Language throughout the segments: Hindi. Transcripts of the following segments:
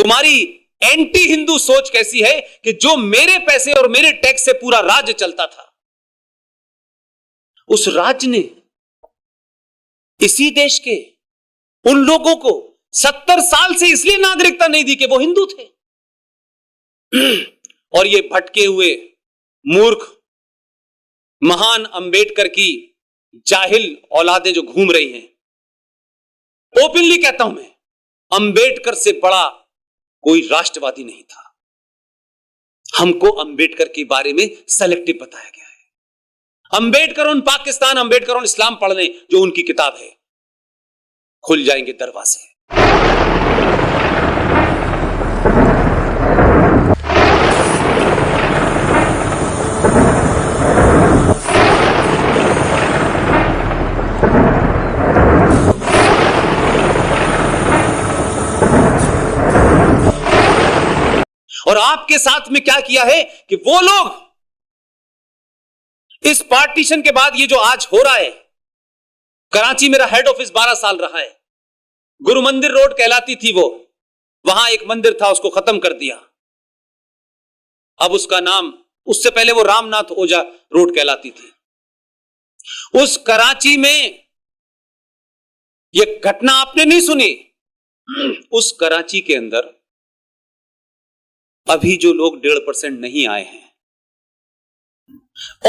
तुम्हारी एंटी हिंदू सोच कैसी है कि जो मेरे पैसे और मेरे टैक्स से पूरा राज्य चलता था, उस राज्य ने इसी देश के उन लोगों को 70 साल से इसलिए नागरिकता नहीं दी कि वो हिंदू थे। और ये भटके हुए मूर्ख महान अंबेडकर की जाहिल औलादें जो घूम रही हैं, ओपनली कहता हूं मैं, अंबेडकर से बड़ा कोई राष्ट्रवादी नहीं था। हमको अंबेडकर के बारे में सेलेक्टिव बताया गया है। अंबेडकर ऑन पाकिस्तान, अंबेडकर ऑन इस्लाम पढ़ लें, जो उनकी किताब है, खुल जाएंगे दरवाजे। और आपके साथ में क्या किया है कि वो लोग इस पार्टीशन के बाद, ये जो आज हो रहा है, कराची मेरा हेड ऑफिस 12 साल रहा है, गुरु मंदिर रोड कहलाती थी वो, वहां एक मंदिर था, उसको खत्म कर दिया। अब उसका नाम, उससे पहले वो रामनाथ ओझा रोड कहलाती थी। उस कराची में ये घटना आपने नहीं सुनी। उस कराची के अंदर अभी जो लोग 1.5% नहीं आए हैं,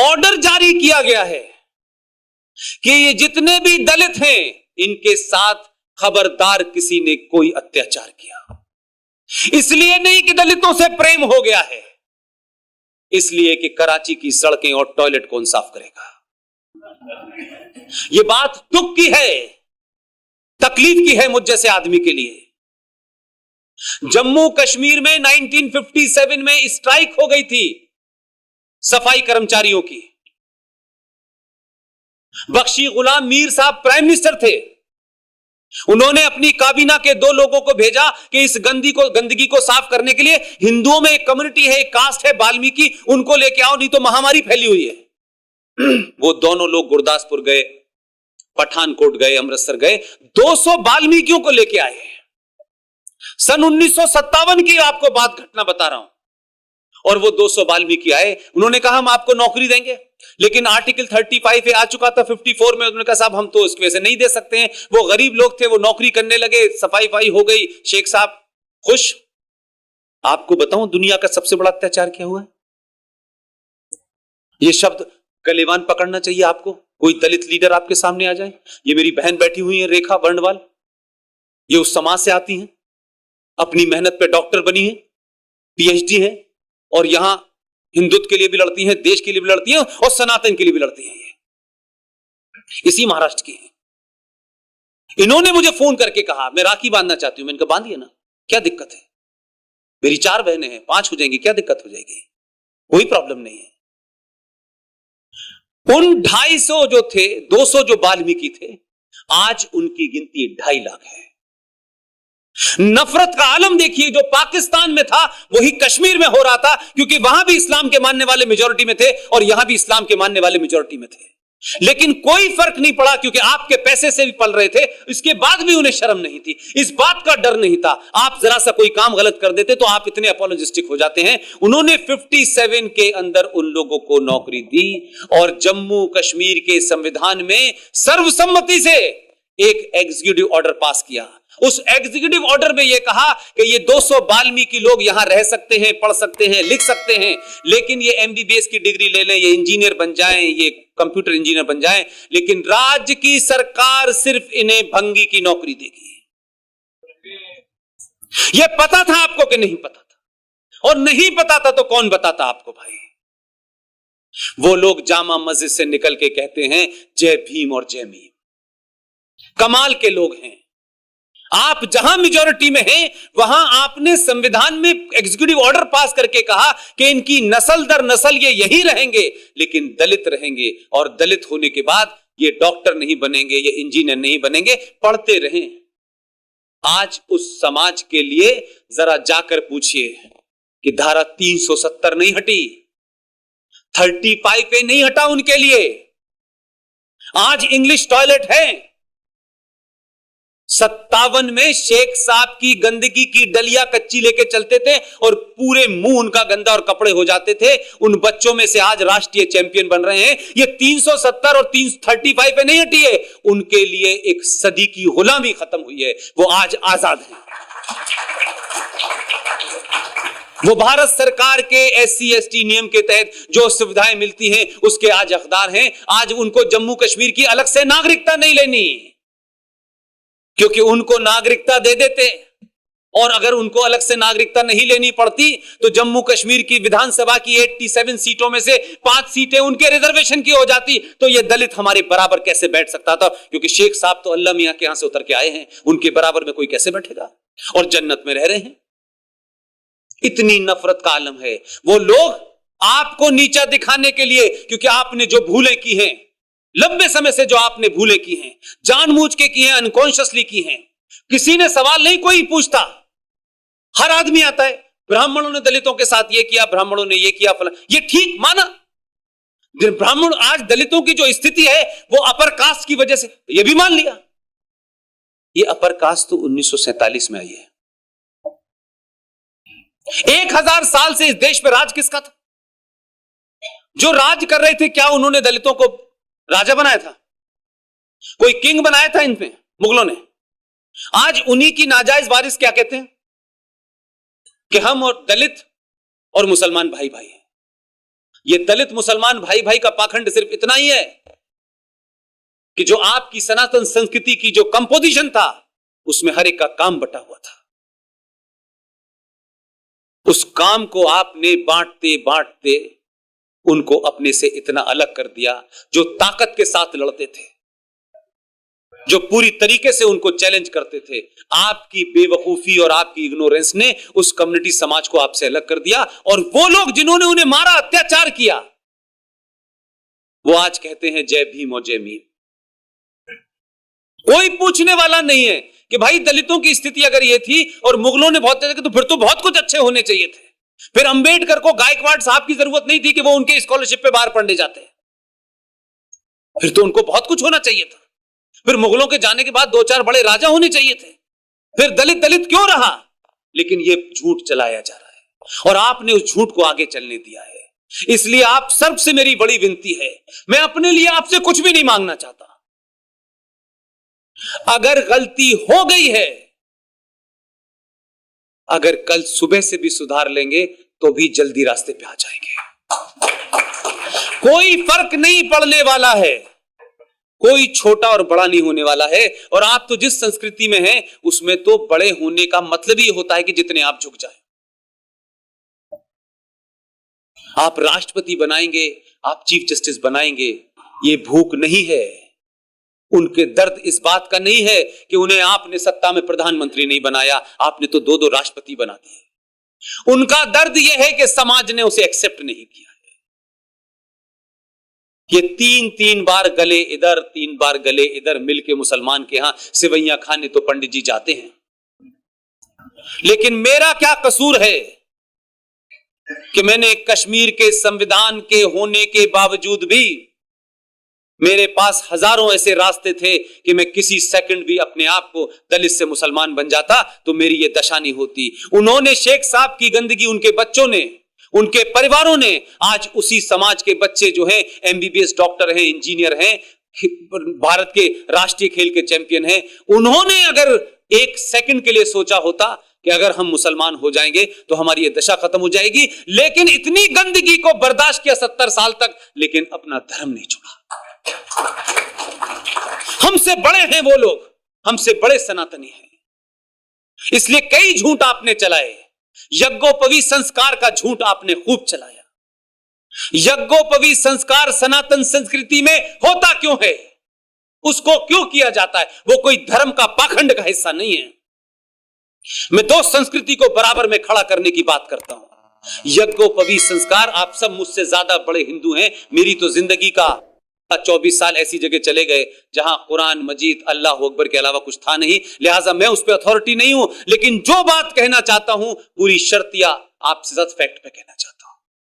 ऑर्डर जारी किया गया है कि ये जितने भी दलित हैं, इनके साथ खबरदार किसी ने कोई अत्याचार किया। इसलिए नहीं कि दलितों से प्रेम हो गया है, इसलिए कि कराची की सड़कें और टॉयलेट कौन साफ करेगा। ये बात दुख की है, तकलीफ की है मुझ जैसे आदमी के लिए। जम्मू कश्मीर में 1957 में स्ट्राइक हो गई थी सफाई कर्मचारियों की। बख्शी गुलाम मीर साहब प्राइम मिनिस्टर थे। उन्होंने अपनी काबीना के 2 लोगों को भेजा कि इस गंदगी को साफ करने के लिए, हिंदुओं में एक कम्युनिटी है, एक कास्ट है वाल्मीकि, उनको लेके आओ, नहीं तो महामारी फैली हुई है। वो दोनों लोग गुरदासपुर गए, पठानकोट गए, अमृतसर गए, 200 वाल्मीकियों को लेके आए। सन 1957 की आपको बात, घटना बता रहा हूं। और वो 200 वाल्मीकि आए, उन्होंने कहा हम आपको नौकरी देंगे, लेकिन आर्टिकल 35 आ चुका था 54 में। उन्होंने कहा साहब हम तो इसकी वजह से नहीं दे सकते हैं। वो गरीब लोग थे, वो नौकरी करने लगे, सफाई हो गई, शेख साहब खुश। आपको बताऊं दुनिया का सबसे बड़ा अत्याचार क्या हुआ है? ये शब्द गलेवान पकड़ना चाहिए आपको। कोई दलित लीडर आपके सामने आ जाए, ये मेरी बहन बैठी हुई है रेखा वर्णवाल, ये उस समाज से आती हैं, अपनी मेहनत पे डॉक्टर बनी है, पीएचडी है, और यहां हिंदुत्व के लिए भी लड़ती हैं, देश के लिए भी लड़ती हैं, और सनातन के लिए भी लड़ती हैं। ये इसी महाराष्ट्र की है। इन्होंने मुझे फोन करके कहा मैं राखी बांधना चाहती हूं। मैंने कहा बांधिए ना, क्या दिक्कत है, मेरी 4 बहनें हैं, 5 हो जाएंगी, क्या दिक्कत हो जाएगी, कोई प्रॉब्लम नहीं है। उन 250 जो थे, 200 जो वाल्मीकि थे, आज उनकी गिनती 2.5 लाख है। नफरत का आलम देखिए, जो पाकिस्तान में था वही कश्मीर में हो रहा था, क्योंकि वहां भी इस्लाम के मानने वाले मेजॉरिटी में थे और यहां भी इस्लाम के मानने वाले मेजॉरिटी में थे। लेकिन कोई फर्क नहीं पड़ा, क्योंकि आपके पैसे से भी पल रहे थे, इसके बाद भी उन्हें शर्म नहीं थी, इस बात का डर नहीं था। आप जरा सा कोई काम गलत कर देते तो आप इतने अपोलोजिस्टिक हो जाते हैं। उन्होंने 57 के अंदर उन लोगों को नौकरी दी, और जम्मू कश्मीर के संविधान में सर्वसम्मति से एक एग्जीक्यूटिव ऑर्डर पास किया। उस एग्जीक्यूटिव ऑर्डर में यह कहा कि ये 200 वाल्मीकि लोग यहां रह सकते हैं, पढ़ सकते हैं, लिख सकते हैं, लेकिन ये एमबीबीएस की डिग्री ले लें, ये इंजीनियर बन जाएं, ये कंप्यूटर इंजीनियर बन जाएं, लेकिन राज्य की सरकार सिर्फ इन्हें भंगी की नौकरी देगी। ये पता था आपको कि नहीं पता था? और नहीं पता था तो कौन बताता आपको भाई? वो लोग जामा मस्जिद से निकल के कहते हैं जय भीम और जय मीम। कमाल के लोग हैं। आप जहां मेजॉरिटी में हैं, वहां आपने संविधान में एग्जीक्यूटिव ऑर्डर पास करके कहा कि इनकी नस्ल दर नस्ल ये यही रहेंगे, लेकिन दलित रहेंगे, और दलित होने के बाद ये डॉक्टर नहीं बनेंगे, ये इंजीनियर नहीं बनेंगे, पढ़ते रहें। आज उस समाज के लिए जरा जाकर पूछिए कि धारा 370 नहीं हटी, 35A नहीं हटा उनके लिए। आज इंग्लिश टॉयलेट है, 57 में शेख साहब की गंदगी की डलिया कच्ची लेके चलते थे और पूरे मुंह उनका गंदा और कपड़े हो जाते थे। उन बच्चों में से आज राष्ट्रीय चैंपियन बन रहे हैं। ये 370 और 335 पे नहीं हटी है, उनके लिए एक सदी की गुलामी खत्म हुई है, वो आज आजाद हैं। वो भारत सरकार के SC ST नियम के तहत जो सुविधाएं मिलती हैं उसके आज हकदार हैं। आज उनको जम्मू कश्मीर की अलग से नागरिकता नहीं लेनी, क्योंकि उनको नागरिकता दे देते, और अगर उनको अलग से नागरिकता नहीं लेनी पड़ती तो जम्मू कश्मीर की विधानसभा की 87 सीटों में से 5 सीटें उनके रिजर्वेशन की हो जाती। तो ये दलित हमारे बराबर कैसे बैठ सकता था? क्योंकि शेख साहब तो अल्लाह मियां के यहां से उतर के आए हैं, उनके बराबर में कोई कैसे बैठेगा? और जन्नत में रह रहे हैं। इतनी नफरत का आलम है। वो लोग आपको नीचा दिखाने के लिए, क्योंकि आपने जो भूलें की हैं, लंबे समय से जो आपने भूलें की हैं, जानबूझ के की हैं, अनकॉन्शियसली की हैं, किसी ने सवाल नहीं कोई पूछता। हर आदमी आता है, ब्राह्मणों ने दलितों के साथ ये किया, ब्राह्मणों ने ये किया, फला, ये ठीक माना। ब्राह्मण आज दलितों की जो स्थिति है वो अपर कास्ट की वजह से, ये भी मान लिया। ये अपर कास्ट तो 1947 में आई है। 1000 साल से इस देश पे राज किसका था? जो राज कर रहे थे, क्या उन्होंने दलितों को राजा बनाया था? कोई किंग बनाया था इन पे मुगलों ने? आज उन्हीं की नाजायज वारिस क्या कहते हैं कि हम और दलित और मुसलमान भाई भाई हैं। ये दलित मुसलमान भाई भाई का पाखंड सिर्फ इतना ही है कि जो आपकी सनातन संस्कृति की जो कंपोजिशन था उसमें हर एक का काम बटा हुआ था। उस काम को आपने बांटते बांटते उनको अपने से इतना अलग कर दिया। जो ताकत के साथ लड़ते थे, जो पूरी तरीके से उनको चैलेंज करते थे, आपकी बेवकूफी और आपकी इग्नोरेंस ने उस कम्युनिटी समाज को आपसे अलग कर दिया। और वो लोग जिन्होंने उन्हें मारा, अत्याचार किया, वो आज कहते हैं जय भीम और जय मीम। कोई पूछने वाला नहीं है कि भाई दलितों की स्थिति अगर ये थी और मुगलों ने बहुत तो फिर तो बहुत कुछ अच्छे होने चाहिए थे। फिर अंबेडकर को गायकवाड़ साहब की जरूरत नहीं थी कि वो उनके स्कॉलरशिप पे बाहर पढ़ने जाते, फिर तो उनको बहुत कुछ होना चाहिए था। फिर मुगलों के जाने के बाद 2-4 बड़े राजा होने चाहिए थे। फिर दलित दलित क्यों रहा? लेकिन ये झूठ चलाया जा रहा है और आपने उस झूठ को आगे चलने दिया है। इसलिए आप सबसे मेरी बड़ी विनती है, मैं अपने लिए आपसे कुछ भी नहीं मांगना चाहता। अगर गलती हो गई है, अगर कल सुबह से भी सुधार लेंगे तो भी जल्दी रास्ते पे आ जाएंगे। कोई फर्क नहीं पड़ने वाला है, कोई छोटा और बड़ा नहीं होने वाला है। और आप तो जिस संस्कृति में हैं उसमें तो बड़े होने का मतलब ही होता है कि जितने आप झुक जाएं। आप राष्ट्रपति बनाएंगे, आप चीफ जस्टिस बनाएंगे, ये भूख नहीं है। उनके दर्द इस बात का नहीं है कि उन्हें आपने सत्ता में प्रधानमंत्री नहीं बनाया, आपने तो 2-2 राष्ट्रपति बना दिए। उनका दर्द यह है कि समाज ने उसे एक्सेप्ट नहीं किया है। ये 3-3 बार गले इधर, 3 बार गले इधर मिलके मुसलमान के यहां सिवैयां खाने तो पंडित जी जाते हैं। लेकिन मेरा क्या कसूर है कि मैंने कश्मीर के संविधान के होने के बावजूद भी मेरे पास हजारों ऐसे रास्ते थे कि मैं किसी सेकंड भी अपने आप को दलित से मुसलमान बन जाता तो मेरी ये दशा नहीं होती। उन्होंने शेख साहब की गंदगी, उनके बच्चों ने, उनके परिवारों ने, आज उसी समाज के बच्चे जो हैं MBBS डॉक्टर हैं, इंजीनियर हैं, भारत के राष्ट्रीय खेल के चैंपियन हैं। उन्होंने अगर एक सेकंड के लिए सोचा होता कि अगर हम मुसलमान हो जाएंगे तो हमारी ये दशा खत्म हो जाएगी, लेकिन इतनी गंदगी को बर्दाश्त किया 70 साल तक, लेकिन अपना धर्म नहीं छोड़ा। हमसे बड़े हैं वो लोग, हमसे बड़े सनातनी हैं। इसलिए कई झूठ आपने चलाए। यज्ञोपवी संस्कार का झूठ आपने खूब चलाया। यज्ञोपवी संस्कार सनातन संस्कृति में होता क्यों है, उसको क्यों किया जाता है? वो कोई धर्म का पाखंड का हिस्सा नहीं है। मैं 2 संस्कृति को बराबर में खड़ा करने की बात करता हूं। यज्ञोपवी संस्कार, आप सब मुझसे ज्यादा बड़े हिंदू हैं। मेरी तो जिंदगी का 24 साल ऐसी जगह चले गए जहां कुरान मजीद, अल्लाह अकबर के अलावा कुछ था नहीं, लिहाजा मैं उस पर अथॉरिटी नहीं हूं। लेकिन जो बात कहना चाहता हूं पूरी शर्तिया आपसे साथ फैक्ट पे कहना चाहता हूं।